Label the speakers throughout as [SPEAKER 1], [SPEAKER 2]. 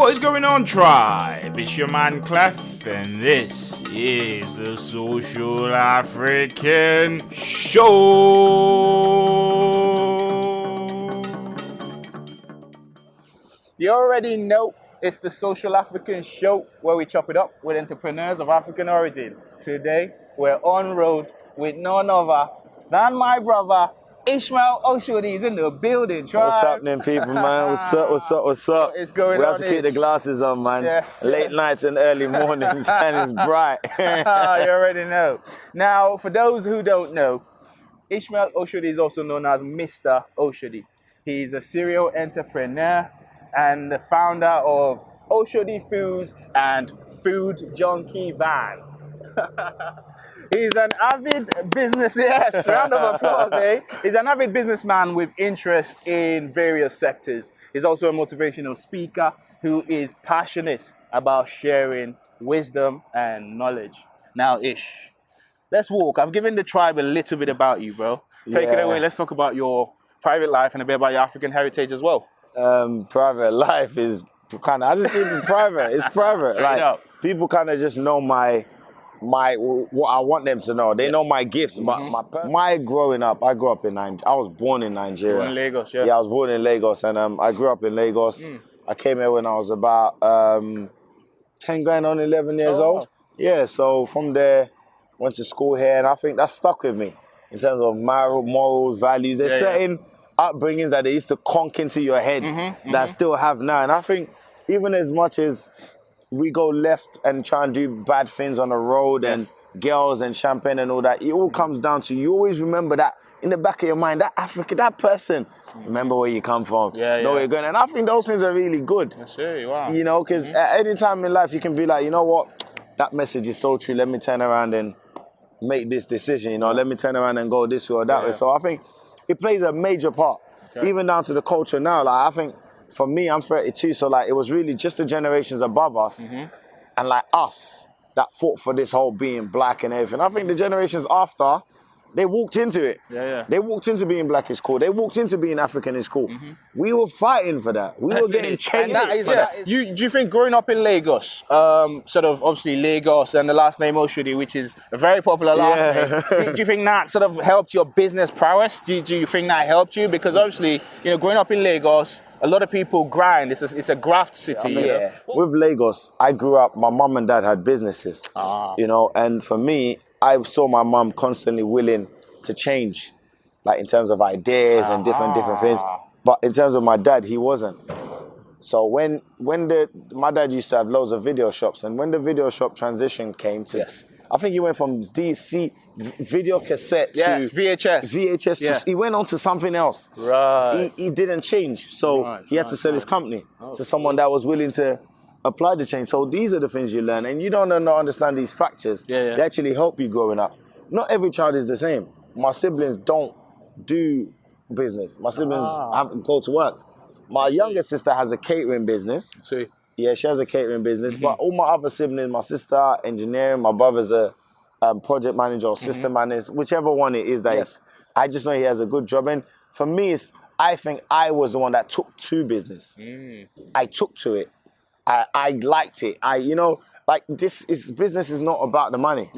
[SPEAKER 1] What is going on, tribe? It's your man Clef, and this is the Social African Show.
[SPEAKER 2] You already know it's the Social African Show where we chop it up with entrepreneurs of African origin. Today, we're on road with none other than my brother, Ishmael Oshodi. Is in the building, tribe.
[SPEAKER 3] What's happening, people, man? What's up?
[SPEAKER 2] What is going
[SPEAKER 3] we
[SPEAKER 2] on?
[SPEAKER 3] have to keep the glasses on, man.
[SPEAKER 2] Yes,
[SPEAKER 3] Late nights and early mornings, and it's bright.
[SPEAKER 2] You already know. Now, for those who don't know, Ishmael Oshodi is also known as Mr. Oshodi. He's a serial entrepreneur and the founder of Oshodi Foods and Food Junkie Van. He's an avid business, yes, round of applause, eh? He's an avid businessman with interest in various sectors. He's also a motivational speaker who is passionate about sharing wisdom and knowledge. Now, Ish, let's walk. I've given the tribe a little bit about you, bro. Take it away. Let's talk about your private life and a bit about your African heritage as well.
[SPEAKER 3] Private life is kind of, I just keep it private. It's private. Like, people kind of just know what I want them to know. They know my gifts, but my growing up, I grew up in Nigeria. I was born in Nigeria.
[SPEAKER 2] Born in Lagos, yeah.
[SPEAKER 3] Yeah, I was born in Lagos, and I grew up in Lagos. I came here when I was about 10 going on 11 years old. Yeah, so from there, went to school here, and I think that stuck with me in terms of morals, values. There's certain upbringings that they used to conk into your head that I still have now. And I think even as much as we go left and try and do bad things on the road and girls and champagne and all that, it all comes down to, you always remember that in the back of your mind, that Africa, that person, remember where you come from, know where you're going. And I think those things are really good.
[SPEAKER 2] Wow.
[SPEAKER 3] You know, because at any time in life, you can be like, you know what, that message is so true, let me turn around and make this decision, you know, let me turn around and go this way or that way. So I think it plays a major part, even down to the culture now. Like, I think, for me, I'm 32, so like it was really just the generations above us and like us that fought for this whole being black and everything. I think the generations after, they walked into it. They walked into being black is cool. They walked into being African is cool. We were fighting for that. We were getting changed for that.
[SPEAKER 2] Do you think growing up in Lagos, sort of obviously Lagos and the last name Oshodi, which is a very popular last name, do you think that sort of helped your business prowess? Do you think that helped you? Because obviously, you know, growing up in Lagos, a lot of people grind. It's a graft city.
[SPEAKER 3] With Lagos, I grew up, my mum and dad had businesses, you know, and for me, I saw my mum constantly willing to change, like in terms of ideas and different things. But in terms of my dad, he wasn't. So when my dad used to have loads of video shops, and when the video shop transition came to, I think he went from DC video cassette to VHS. He went on to something else. He didn't change, so he had to sell his company to someone that was willing to apply the change. So these are the things you learn, and you don't understand these factors. They actually help you growing up. Not every child is the same. My siblings don't do business. My siblings go to work. My younger sister has a catering business. Yeah, she has a catering business, but all my other siblings, my sister, engineering, my brother's a project manager or system manager, whichever one it is that I just know he has a good job. And for me, I think I was the one that took to business. I took to it. I liked it. Business is not about the money.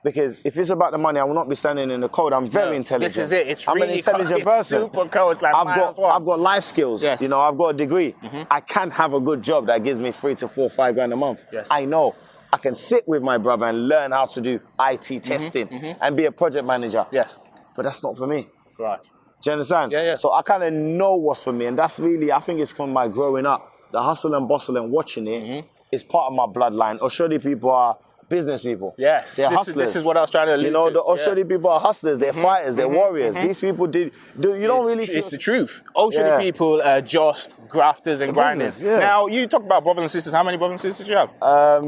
[SPEAKER 3] Because if it's about the money, I will not be standing in the cold. I'm very intelligent.
[SPEAKER 2] This is it.
[SPEAKER 3] I'm an intelligent person.
[SPEAKER 2] Super cold. It's like
[SPEAKER 3] I've got life skills. You know, I've got a degree. I can't have a good job that gives me 3 to 4, 5 grand a month. I know I can sit with my brother and learn how to do IT testing and be a project manager. But that's not for me. Do you understand? So I kind of know what's for me, and that's really, I think it's from my growing up. The hustle and bustle and watching it is part of my bloodline. Oshodi people are business people. They're hustlers.
[SPEAKER 2] This is what I was trying to allude to.
[SPEAKER 3] You know, the Oshodi people are hustlers. They're fighters. They're warriors. These people
[SPEAKER 2] It's the truth. Oshodi people are just grafters and grinders. Now, you talk about brothers and sisters. How many brothers and sisters do you have?
[SPEAKER 3] I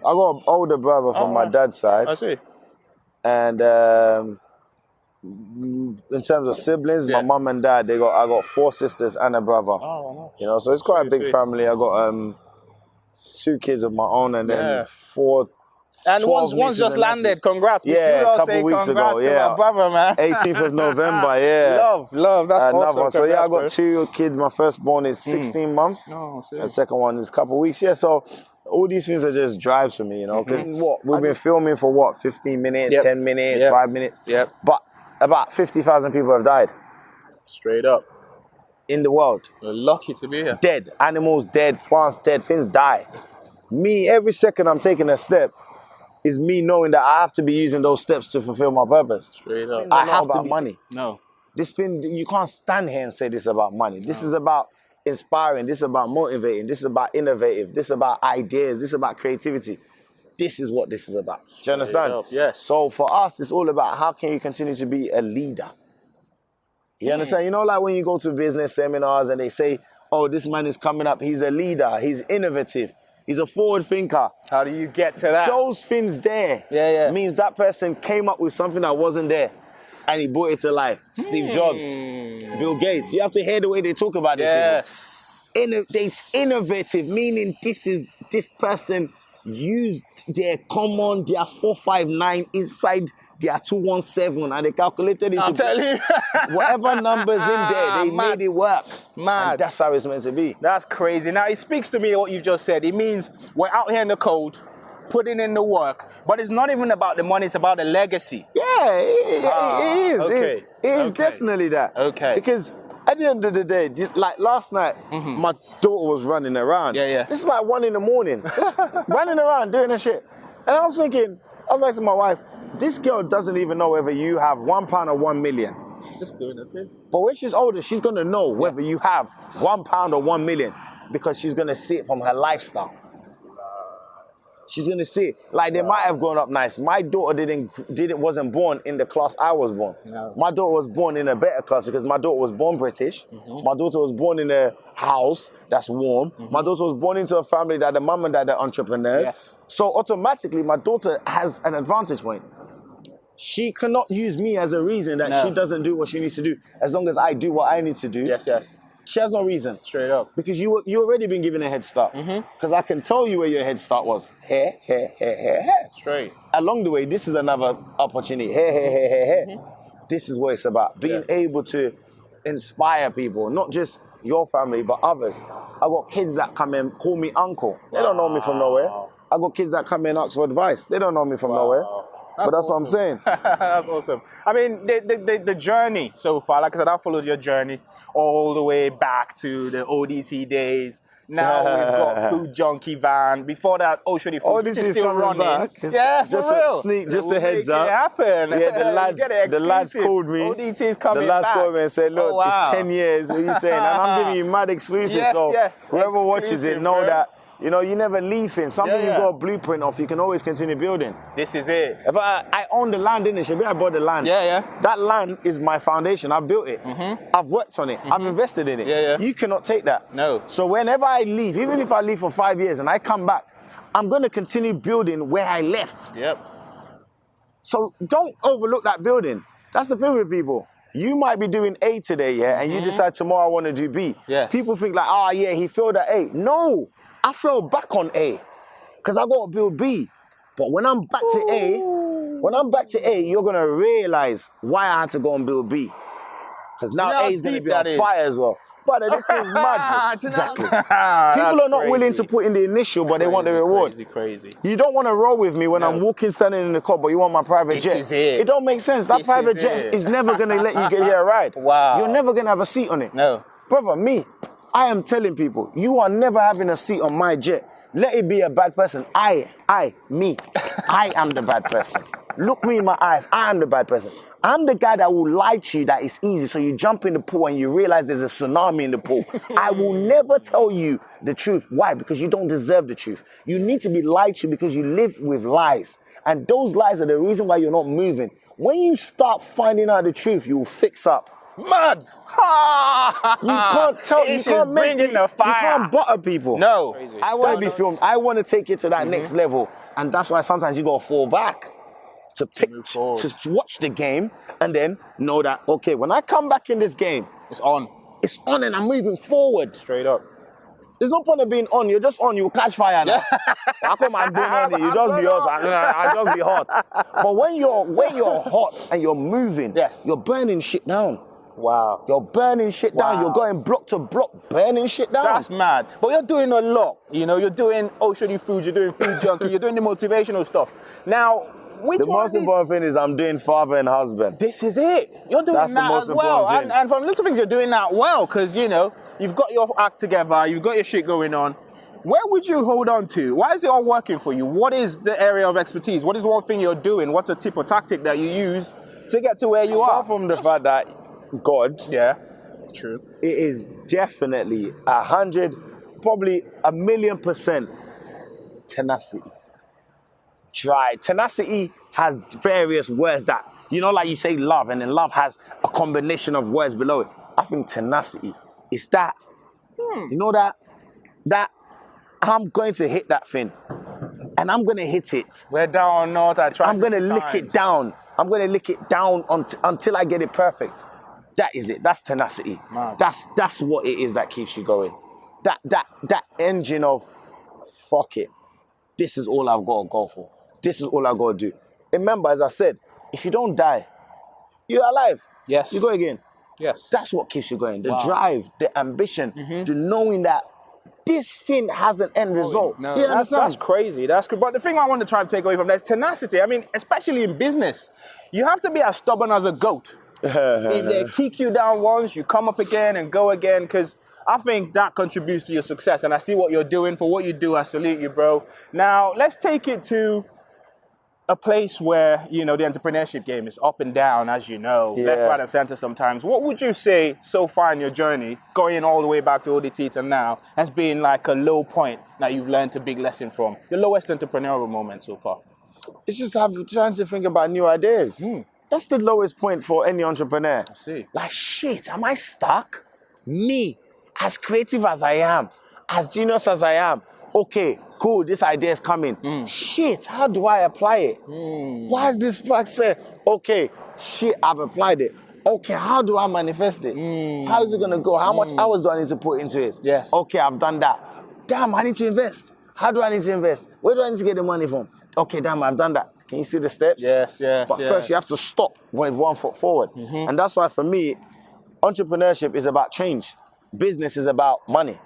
[SPEAKER 3] got an older brother from my dad's side.
[SPEAKER 2] I see.
[SPEAKER 3] And in terms of siblings, my mum and dad, I got 4 sisters and a brother. You know, so it's quite a big family. I got 2 kids of my own, and then 4
[SPEAKER 2] And
[SPEAKER 3] 12
[SPEAKER 2] once
[SPEAKER 3] nieces
[SPEAKER 2] just
[SPEAKER 3] and
[SPEAKER 2] landed,
[SPEAKER 3] nephews.
[SPEAKER 2] congrats. We
[SPEAKER 3] Yeah,
[SPEAKER 2] should all
[SPEAKER 3] a couple
[SPEAKER 2] say
[SPEAKER 3] weeks
[SPEAKER 2] congrats
[SPEAKER 3] ago.
[SPEAKER 2] to
[SPEAKER 3] Yeah,
[SPEAKER 2] my brother, man.
[SPEAKER 3] 18th of November. Yeah.
[SPEAKER 2] Love. That's
[SPEAKER 3] Another
[SPEAKER 2] awesome.
[SPEAKER 3] one. So yeah, I
[SPEAKER 2] Congrats,
[SPEAKER 3] got
[SPEAKER 2] bro.
[SPEAKER 3] 2 kids. My firstborn is 16 months.
[SPEAKER 2] Oh,
[SPEAKER 3] The
[SPEAKER 2] serious.
[SPEAKER 3] second one is a couple weeks. Yeah, so all these things are just drives for me, you know. Because what we've been filming for 15 minutes, 10 minutes, 5 minutes.
[SPEAKER 2] Yep.
[SPEAKER 3] But about 50,000 people have died
[SPEAKER 2] Straight up.
[SPEAKER 3] in the world.
[SPEAKER 2] You're lucky to be here.
[SPEAKER 3] Dead. Animals dead. Plants dead. Things die. Me, every second I'm taking a step is me knowing that I have to be using those steps to fulfill my purpose.
[SPEAKER 2] Straight up.
[SPEAKER 3] I have to be money.
[SPEAKER 2] No.
[SPEAKER 3] This thing, you can't stand here and say this is about money. This is about inspiring. This is about motivating. This is about innovative. This is about ideas. This is about creativity. This is what this is about. Do you understand?
[SPEAKER 2] Up, yes.
[SPEAKER 3] So for us, it's all about how can you continue to be a leader. You understand? You know, like when you go to business seminars and they say, oh, this man is coming up. He's a leader. He's innovative. He's a forward thinker.
[SPEAKER 2] How do you get to that?
[SPEAKER 3] Those things there means that person came up with something that wasn't there and he brought it to life. Steve Jobs, Bill Gates. You have to hear the way they talk about this.
[SPEAKER 2] Yes.
[SPEAKER 3] It's innovative, meaning this person used their common, their 459 inside their 217 and they calculated it.
[SPEAKER 2] I'm telling you.
[SPEAKER 3] Whatever numbers in there, they made it work.
[SPEAKER 2] Mad.
[SPEAKER 3] And that's how it's meant to be.
[SPEAKER 2] That's crazy. Now, it speaks to me what you've just said. It means we're out here in the cold, putting in the work, but it's not even about the money, it's about the legacy.
[SPEAKER 3] Yeah, it is.
[SPEAKER 2] Okay.
[SPEAKER 3] It is definitely that.
[SPEAKER 2] Okay.
[SPEAKER 3] Because at the end of the day, like last night, my daughter was running around.
[SPEAKER 2] Yeah.
[SPEAKER 3] This is like 1 in the morning. Just running around, doing her shit. And I was like to my wife, this girl doesn't even know whether you have £1 or 1 million.
[SPEAKER 2] She's just doing it too.
[SPEAKER 3] But when she's older, she's going to know whether you have £1 or 1 million because she's going to see it from her lifestyle. She's going to see it. Like, they might have grown up nice. My daughter wasn't born in the class I was born.
[SPEAKER 2] No.
[SPEAKER 3] My daughter was born in a better class because my daughter was born British. My daughter was born in a house that's warm. My daughter was born into a family that the mum and dad are entrepreneurs.
[SPEAKER 2] Yes.
[SPEAKER 3] So automatically, my daughter has an advantage point. She cannot use me as a reason that she doesn't do what she needs to do. As long as I do what I need to do.
[SPEAKER 2] Yes.
[SPEAKER 3] She has no reason.
[SPEAKER 2] Straight up.
[SPEAKER 3] Because you already been given a head start. Because I can tell you where your head start was. Hair.
[SPEAKER 2] Straight.
[SPEAKER 3] Along the way, this is another opportunity. Hair. This is what it's about. Being able to inspire people, not just your family, but others. I got kids that come and call me uncle. They don't know me from nowhere. I got kids that come and ask for advice. They don't know me from nowhere. But that's
[SPEAKER 2] awesome.
[SPEAKER 3] what I'm saying.
[SPEAKER 2] That's awesome. I mean, the journey so far, like I said, I followed your journey all the way back to the ODT days. Now we've got Food Junkie Van. Before that, Oshodi Food, which is still running. Yeah, for
[SPEAKER 3] just
[SPEAKER 2] real.
[SPEAKER 3] A sneak, just a heads up.
[SPEAKER 2] It happen.
[SPEAKER 3] Yeah, the lads called me.
[SPEAKER 2] ODT is coming
[SPEAKER 3] The lads
[SPEAKER 2] back.
[SPEAKER 3] called me and said, look, it's 10 years. What are you saying? And I'm giving you mad exclusive.
[SPEAKER 2] Yes.
[SPEAKER 3] Whoever watches it, know that. You know, you never leave things. Something you got a blueprint of, you can always continue building.
[SPEAKER 2] This is it.
[SPEAKER 3] If I own the land, innit? Shabi, I bought the land.
[SPEAKER 2] Yeah.
[SPEAKER 3] That land is my foundation. I built it. I've worked on it. I've invested in it.
[SPEAKER 2] Yeah.
[SPEAKER 3] You cannot take that.
[SPEAKER 2] No.
[SPEAKER 3] So whenever I leave, even if I leave for 5 years and I come back, I'm going to continue building where I left.
[SPEAKER 2] Yep.
[SPEAKER 3] So don't overlook that building. That's the thing with people. You might be doing A today, and you decide tomorrow I want to do B.
[SPEAKER 2] Yes.
[SPEAKER 3] People think like, he failed at A. No. I fell back on A because I got to build B. But when I'm back to A, you're going to realize why I had to go and build B. Because now A is going to be on fire as well. But this is mad. Exactly. People are not willing to put in the initial, but they want the reward.
[SPEAKER 2] Crazy.
[SPEAKER 3] You don't want to roll with me when I'm standing in the car, but you want my private jet.
[SPEAKER 2] This is it.
[SPEAKER 3] It don't make sense. That private jet is never going to let you get here a ride.
[SPEAKER 2] Wow.
[SPEAKER 3] You're never going to have a seat on it.
[SPEAKER 2] No.
[SPEAKER 3] Brother, I am telling people, you are never having a seat on my jet. Let it be a bad person. I am the bad person. Look me in my eyes. I am the bad person. I'm the guy that will lie to you that it's easy. So you jump in the pool and you realize there's a tsunami in the pool. I will never tell you the truth. Why? Because you don't deserve the truth. You need to be lied to because you live with lies. And those lies are the reason why you're not moving. When you start finding out the truth, you will fix up.
[SPEAKER 2] Mad!
[SPEAKER 3] You can't tell. You can't make it.
[SPEAKER 2] The fire.
[SPEAKER 3] You can't butter people.
[SPEAKER 2] No.
[SPEAKER 3] I want to be filmed. I want to take it to that next level, and that's why sometimes you gotta fall back to watch the game, and then know that when, when I come back in this game,
[SPEAKER 2] it's on,
[SPEAKER 3] and I'm moving forward.
[SPEAKER 2] Straight up.
[SPEAKER 3] There's no point of being on. You're just on. You catch fire now. How come I'm being on it? You just be hot. I just be hot. But when you're hot and you're moving,
[SPEAKER 2] yes,
[SPEAKER 3] you're burning shit down.
[SPEAKER 2] Wow.
[SPEAKER 3] You're burning shit down. You're going block to block, burning shit down.
[SPEAKER 2] That's mad. But you're doing a lot. You know, you're doing Oshodi Foods, you're doing Food Junkie, you're doing the motivational stuff. Now,
[SPEAKER 3] the most important thing is I'm doing father and husband.
[SPEAKER 2] This is it. You're doing
[SPEAKER 3] That's
[SPEAKER 2] that
[SPEAKER 3] the most
[SPEAKER 2] as well.
[SPEAKER 3] important thing.
[SPEAKER 2] And from little things, you're doing that well because, you know, you've got your act together, you've got your shit going on. Where would you hold on to? Why is it all working for you? What is the area of expertise? What is one thing you're doing? What's a tip or tactic that you use to get to where you are?
[SPEAKER 3] Apart from the fact that God,
[SPEAKER 2] yeah, true,
[SPEAKER 3] it is definitely 100, probably 1,000,000% tenacity. Drive. Tenacity has various words that, you know, like you say love, and then love has a combination of words below it. I think tenacity is that, you know, that I'm going to hit that thing, and I'm going to hit it.
[SPEAKER 2] Whether down or not, I'm going to
[SPEAKER 3] lick it down. I'm going to lick it down until I get it perfect. That is it. That's tenacity.
[SPEAKER 2] Man.
[SPEAKER 3] That's what it is that keeps you going. That engine of, fuck it. This is all I've got to go for. This is all I've got to do. Remember, as I said, if you don't die, you're alive.
[SPEAKER 2] Yes.
[SPEAKER 3] You go again.
[SPEAKER 2] Yes.
[SPEAKER 3] That's what keeps you going. The drive, the ambition, the knowing that this thing has an end result.
[SPEAKER 2] No, that's crazy. That's good. But the thing I want to try and take away from that is tenacity. I mean, especially in business, you have to be as stubborn as a goat. If they kick you down once, you come up again and go again, because I think that contributes to your success. And I see what you're doing. For what you do, I salute you, bro. Now, let's take it to a place where, you know, the entrepreneurship game is up and down, as you know, left, right, and center sometimes. What would you say so far in your journey, going all the way back to ODT to now, has been like a low point that you've learned a big lesson from? The lowest entrepreneurial moment so far?
[SPEAKER 3] It's just trying to think about new ideas. That's the lowest point for any entrepreneur.
[SPEAKER 2] I see.
[SPEAKER 3] Like, shit, am I stuck? Me, as creative as I am, as genius as I am, okay, cool, this idea is coming. Shit, how do I apply it? Why is this fact fair? Okay, shit, I've applied it. Okay, how do I manifest it? How is it going to go? How much hours do I need to put into it?
[SPEAKER 2] Yes.
[SPEAKER 3] Okay, I've done that. Damn, I need to invest. How do I need to invest? Where do I need to get the money from? Okay, damn, I've done that. Can you see the steps?
[SPEAKER 2] Yes.
[SPEAKER 3] But first, you have to stop with one foot forward. And that's why, for me, entrepreneurship is about change. Business is about money.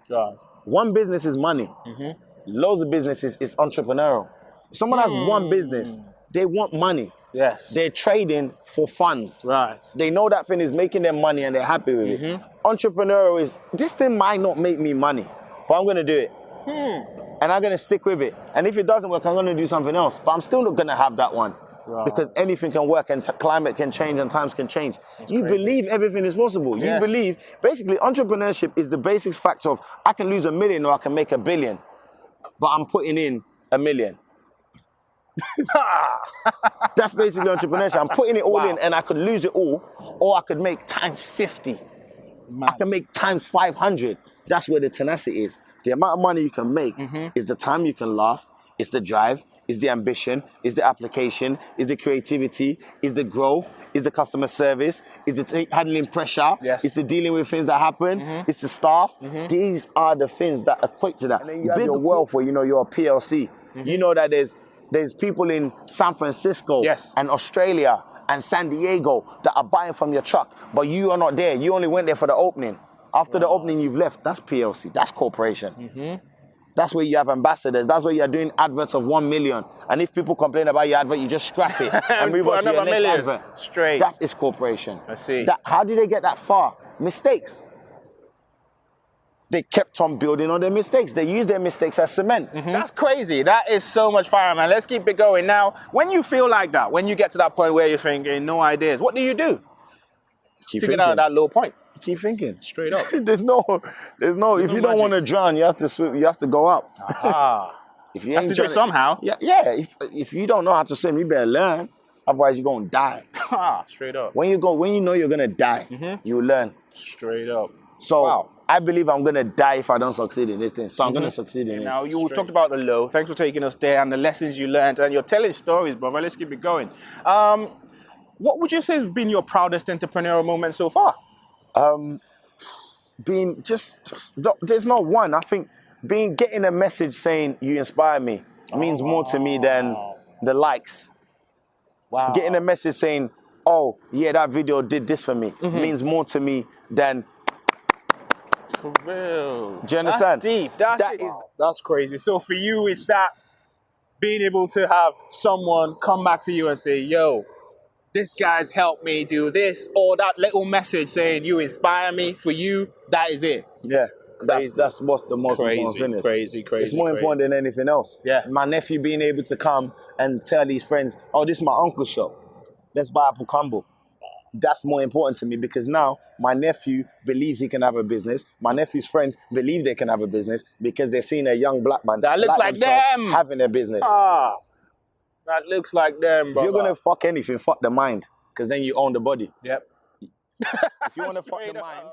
[SPEAKER 2] Right.
[SPEAKER 3] One business is money. Loads of businesses is entrepreneurial. If someone has one business, they want money.
[SPEAKER 2] Yes.
[SPEAKER 3] They're trading for funds.
[SPEAKER 2] Right.
[SPEAKER 3] They know that thing is making them money and they're happy with it. Entrepreneurial is, this thing might not make me money, but I'm going to do it. And I'm going to stick with it. And if it doesn't work, I'm going to do something else. But I'm still not going to have that one. Right. Because anything can work and climate can change and times can change. You believe everything is possible. You believe, basically, entrepreneurship is the basic fact of, I can lose 1 million or I can make 1 billion. But I'm putting in 1 million. That's basically entrepreneurship. I'm putting it all in and I could lose it all, or I could make times 50. I can make times 500. That's where the tenacity is. The amount of money you can make is the time you can last, it's the drive, it's the ambition, it's the application, it's the creativity, it's the growth, it's the customer service, it's the handling pressure, it's the dealing with things that happen, it's the staff. These are the things that equate to that. And then you have your wealth where, you know, you're a PLC. You know that there's people in San Francisco and Australia and San Diego that are buying from your truck, but you are not there. You only went there for the opening. After the opening, you've left. That's PLC. That's corporation. That's where you have ambassadors. That's where you're doing adverts of 1 million. And if people complain about your advert, you just scrap it and move on to your next advert.
[SPEAKER 2] Straight.
[SPEAKER 3] That is corporation.
[SPEAKER 2] I see.
[SPEAKER 3] How did they get that far? Mistakes. They kept on building on their mistakes. They used their mistakes as cement.
[SPEAKER 2] That's crazy. That is so much fire, man. Let's keep it going. Now, when you feel like that, when you get to that point where you're thinking, no ideas, what do you do?
[SPEAKER 3] Keep
[SPEAKER 2] to get out of that low point.
[SPEAKER 3] Keep thinking.
[SPEAKER 2] Straight up.
[SPEAKER 3] There's no, if you don't want to drown, you have to swim, you have to go up. If you
[SPEAKER 2] have to do it somehow.
[SPEAKER 3] If you don't know how to swim, you better learn. Otherwise, you're going to die.
[SPEAKER 2] Straight up.
[SPEAKER 3] When you know you're going to die, you learn.
[SPEAKER 2] Straight up.
[SPEAKER 3] So, I believe I'm going to die if I don't succeed in this thing. So I'm going to succeed in it.
[SPEAKER 2] Now, you talked about the low. Thanks for taking us there and the lessons you learned. And you're telling stories, brother. Let's keep it going. What would you say has been your proudest entrepreneurial moment so far?
[SPEAKER 3] being there's not one. I think getting a message saying you inspire me means more to me than the likes.
[SPEAKER 2] Wow.
[SPEAKER 3] Getting a message saying, oh yeah, that video did this for me means more to me than.
[SPEAKER 2] For real.
[SPEAKER 3] Do you understand?
[SPEAKER 2] That's deep. That's crazy. So for you, it's that being able to have someone come back to you and say, yo, this guy's helped me do this, or that little message saying you inspire me. For you, that is it.
[SPEAKER 3] Yeah.
[SPEAKER 2] Crazy.
[SPEAKER 3] That's what's the most important thing is.
[SPEAKER 2] Crazy.
[SPEAKER 3] It's more important than anything else.
[SPEAKER 2] Yeah.
[SPEAKER 3] My nephew being able to come and tell his friends, oh, this is my uncle's shop. Let's buy apple crumble. That's more important to me because now my nephew believes he can have a business. My nephew's friends believe they can have a business because they're seeing a young black man
[SPEAKER 2] that looks like them
[SPEAKER 3] having a business.
[SPEAKER 2] That looks like them, bro.
[SPEAKER 3] If you're going to fuck anything, fuck the mind because then you own the body.
[SPEAKER 2] Yep.
[SPEAKER 3] If you want to fuck the mind...